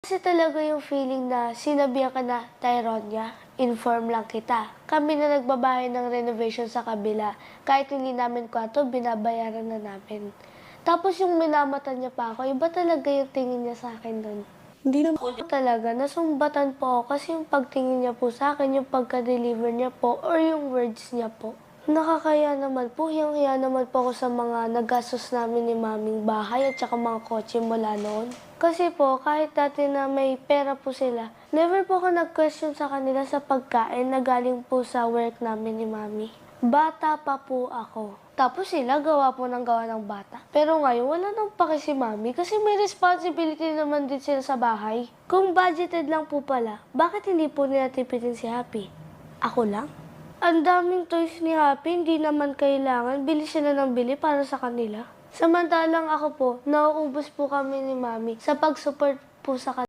Kasi talaga yung feeling na sinabihan ka na, Tyronia, inform lang kita. Kami na nagbabayad ng renovation sa kabila. Kahit hindi namin kwarto, binabayaran na namin. Tapos yung minamatan niya pa ako, iba talaga yung tingin niya sa akin doon. Hindi naman Talaga, nasumbatan po ako kasi yung pagtingin niya po sa akin, yung pagka-deliver niya po, or yung words niya po. Nakakaya naman po, hiyang-hiya naman po ako sa mga nagastos namin ni maming bahay at saka mga kotse mula noon. Kasi po, kahit dati na may pera po sila, never po ako nag-question sa kanila sa pagkain na galing po sa work namin ni mami. Bata pa po ako. Tapos sila gawa po ng gawa ng bata. Pero ngayon, wala nang pake si mami kasi may responsibility naman din sila sa bahay. Kung budgeted lang po pala, bakit hindi po nila tipitin si Happy? Ako lang? Ang daming toys ni Happy, hindi naman kailangan. Bili sila ng bili para sa kanila. Samantalang ako po, nauubos po kami ni mami sa pag-support po sa kanila.